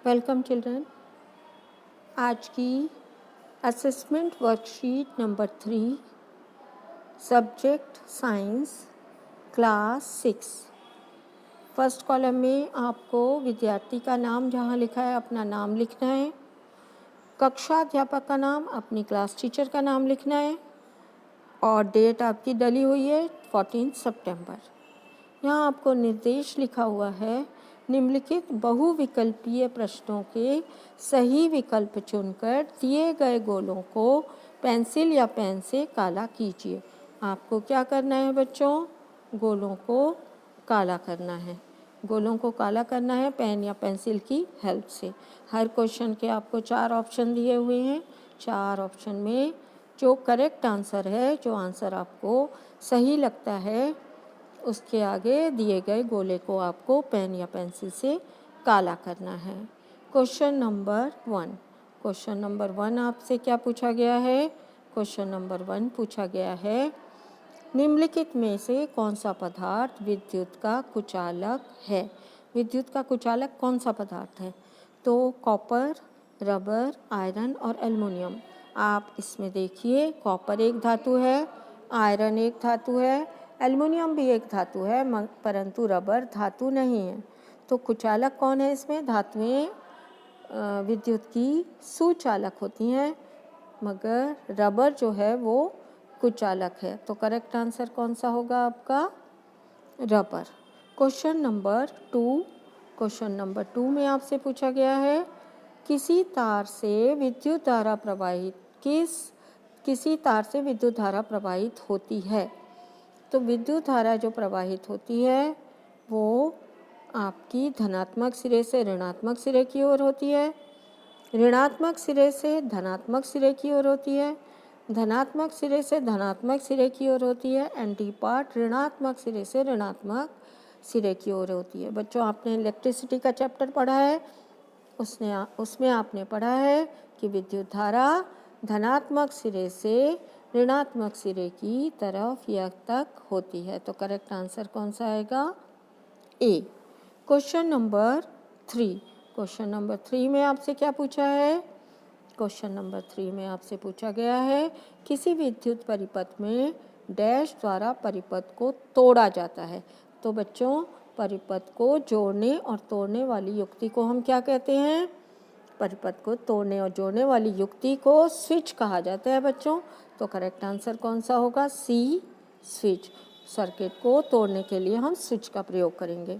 Welcome children. आज की assessment worksheet number 3, subject science, class 6। First column में आपको विद्यार्थी का नाम जहाँ लिखा है अपना नाम लिखना है, कक्षा अध्यापक का नाम, अपनी क्लास टीचर का नाम लिखना है और डेट आपकी डली हुई है 14 सितंबर। यहाँ आपको निर्देश लिखा हुआ है, निम्नलिखित बहुविकल्पीय प्रश्नों के सही विकल्प चुनकर दिए गए गोलों को पेंसिल या पेन से काला कीजिए। आपको क्या करना है बच्चों? गोलों को काला करना है। गोलों को काला करना है पेन या पेंसिल की हेल्प से। हर क्वेश्चन के आपको 4 ऑप्शन दिए हुए हैं। 4 ऑप्शन में जो करेक्ट आंसर है, जो आंसर आपको सही लगता है, उसके आगे दिए गए गोले को आपको पेन या पेंसिल से काला करना है। Question number 1। क्वेश्चन नंबर 1 आपसे क्या पूछा गया है? क्वेश्चन नंबर 1 पूछा गया है, निम्नलिखित में से कौन सा पदार्थ विद्युत का कुचालक है? विद्युत का कुचालक कौन सा पदार्थ है? तो कॉपर, रबर, आयरन और एल्युमिनियम। आप इसमें देखिए, कॉपर एक धातु है, आयरन एक धातु है, एल्युमिनियम भी एक धातु है, परंतु रबर धातु नहीं है। तो कुचालक कौन है इसमें? धातुएं विद्युत की सुचालक होती हैं, मगर रबर जो है वो कुचालक है। तो करेक्ट आंसर कौन सा होगा आपका? Rubber. Question number 2। Question number 2 में आपसे पूछा गया है, किसी तार से विद्युत धारा प्रवाहित होती है। तो विद्युत धारा जो प्रवाहित होती है वो आपकी धनात्मक सिरे से ऋणात्मक सिरे की ओर होती है, ऋणात्मक सिरे से धनात्मक सिरे की ओर होती है, धनात्मक सिरे से धनात्मक सिरे की ओर होती है, एंटी पार्ट ऋणात्मक सिरे से ऋणात्मक सिरे की ओर होती है। बच्चों, आपने इलेक्ट्रिसिटी का चैप्टर पढ़ा है, उसमें आपने पढ़ा है कि विद्युत धारा धनात्मक सिरे से ऋणात्मक सिरे की तरफ या तक होती है। तो करेक्ट आंसर कौन सा आएगा? A. Question number 3। Question number 3 में आपसे क्या पूछा है? क्वेश्चन नंबर 3 में आपसे पूछा गया है, किसी विद्युत परिपथ में डैश द्वारा परिपथ को तोड़ा जाता है। तो बच्चों, परिपथ को जोड़ने और तोड़ने वाली युक्ति को हम क्या कहते हैं? परिपथ को तोड़ने और जोड़ने वाली युक्ति को स्विच कहा जाता है बच्चों। तो करेक्ट आंसर कौन सा होगा? सी, स्विच। सर्किट को तोड़ने के लिए हम स्विच का प्रयोग करेंगे।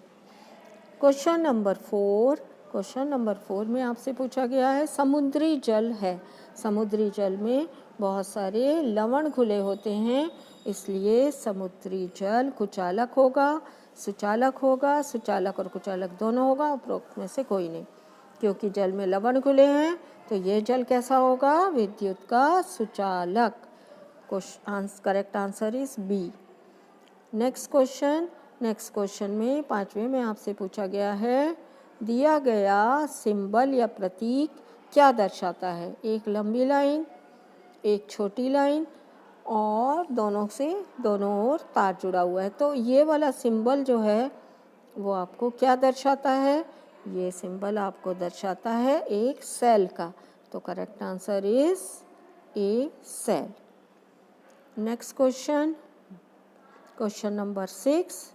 Question number 4। क्वेश्चन नंबर 4 में आपसे पूछा गया है, समुद्री जल है। समुद्री जल में बहुत सारे लवण घुले होते हैं, इसलिए समुद्री जल कुचालक होगा, सुचालक होगा। सुचालक और कुचालक दोनों होगा, उपरोक्त में से कोई नहीं, क्योंकि जल में लवण घुले हैं। तो ये जल कैसा होगा? विद्युत का सुचालक। Correct answer is B. Next question में 5वें में आपसे पूछा गया है, दिया गया सिंबल या प्रतीक क्या दर्शाता है? एक लंबी लाइन, एक छोटी लाइन और दोनों ओर तार जुड़ा हुआ है। तो ये वाला सिंबल जो है वो आपको क्या दर्शाता है? ये सिंबल आपको दर्शाता है एक सेल का। तो correct answer is A, cell. Next question number 6।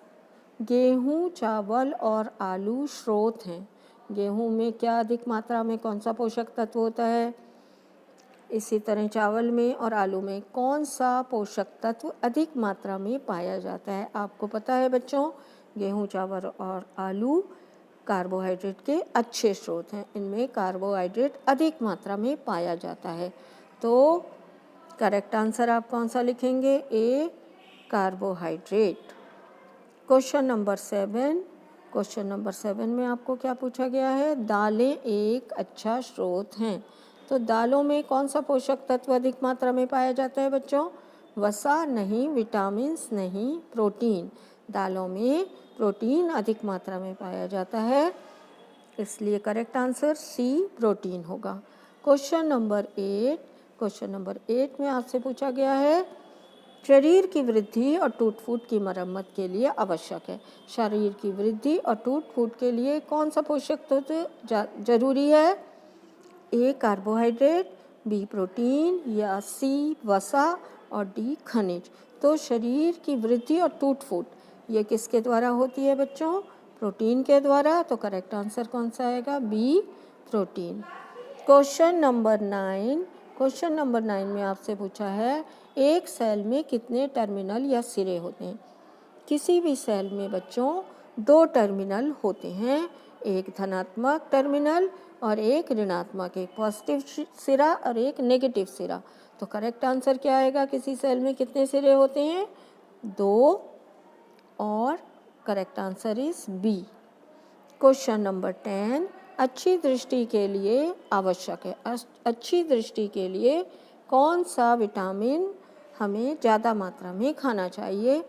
गेहूं, चावल और आलू स्रोत हैं। गेहूं में क्या अधिक मात्रा में कौन सा पोषक तत्व होता है? इसी तरह चावल में और आलू में कौन सा पोषक तत्व अधिक मात्रा में पाया जाता है? आपको पता है बच्चों, गेहूं, चावल और आलू कार्बोहाइड्रेट के अच्छे स्रोत हैं। इनमें कार्बोहाइड्रेट अधिक मात्रा में पाया जाता है। तो करेक्ट आंसर आप कौन सा लिखेंगे? A, carbohydrate. Question number 7। Question number 7 में आपको क्या पूछा गया है? दालें एक अच्छा स्रोत हैं। तो दालों में कौन सा पोषक तत्व अधिक मात्रा में पाया जाता है बच्चों? वसा नहीं, विटामिन्स नहीं, प्रोटीन। दालों में प्रोटीन अधिक मात्रा में पाया जाता है, इसलिए करेक्ट आंसर सी, प्रोटीन होगा। Question number 8। क्वेश्चन नंबर 8 में आपसे पूछा गया है, शरीर की वृद्धि और टूट फूट की मरम्मत के लिए आवश्यक है। शरीर की वृद्धि और टूट फूट के लिए कौन सा पोषक तत्व जरूरी है? ए कार्बोहाइड्रेट, बी प्रोटीन या सी वसा और डी खनिज। तो शरीर की वृद्धि और टूट फूट ये किसके द्वारा होती है बच्चों? प्रोटीन के द्वारा। तो करेक्ट आंसर कौन सा आएगा? B protein. क्वेश्चन नंबर 9 में आपसे पूछा है एक सेल में कितने टर्मिनल या सिरे होते हैं? किसी भी सेल में बच्चों 2 टर्मिनल होते हैं, एक धनात्मक टर्मिनल और एक ऋणात्मक, एक पॉजिटिव सिरा और एक नेगेटिव सिरा। तो करेक्ट आंसर क्या आएगा? किसी सेल में कितने सिरे होते हैं? 2 और correct answer is B. Question number 10 अच्छी दृष्टि के लिए आवश्यक है। अच्छी दृष्टि के लिए कौन सा विटामिन हमें ज़्यादा मात्रा में खाना चाहिए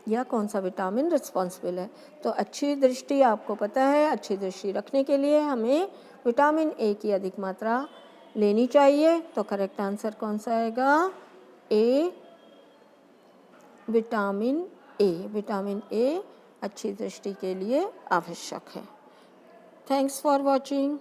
या कौन सा विटामिन रिस्पॉन्सिबल है? तो अच्छी दृष्टि आपको पता है, अच्छी दृष्टि रखने के लिए हमें विटामिन ए की अधिक मात्रा लेनी चाहिए। तो करेक्ट आंसर कौन सा आएगा? A vitamin A. Vitamin A अच्छी दृष्टि के लिए आवश्यक है। Thanks for watching.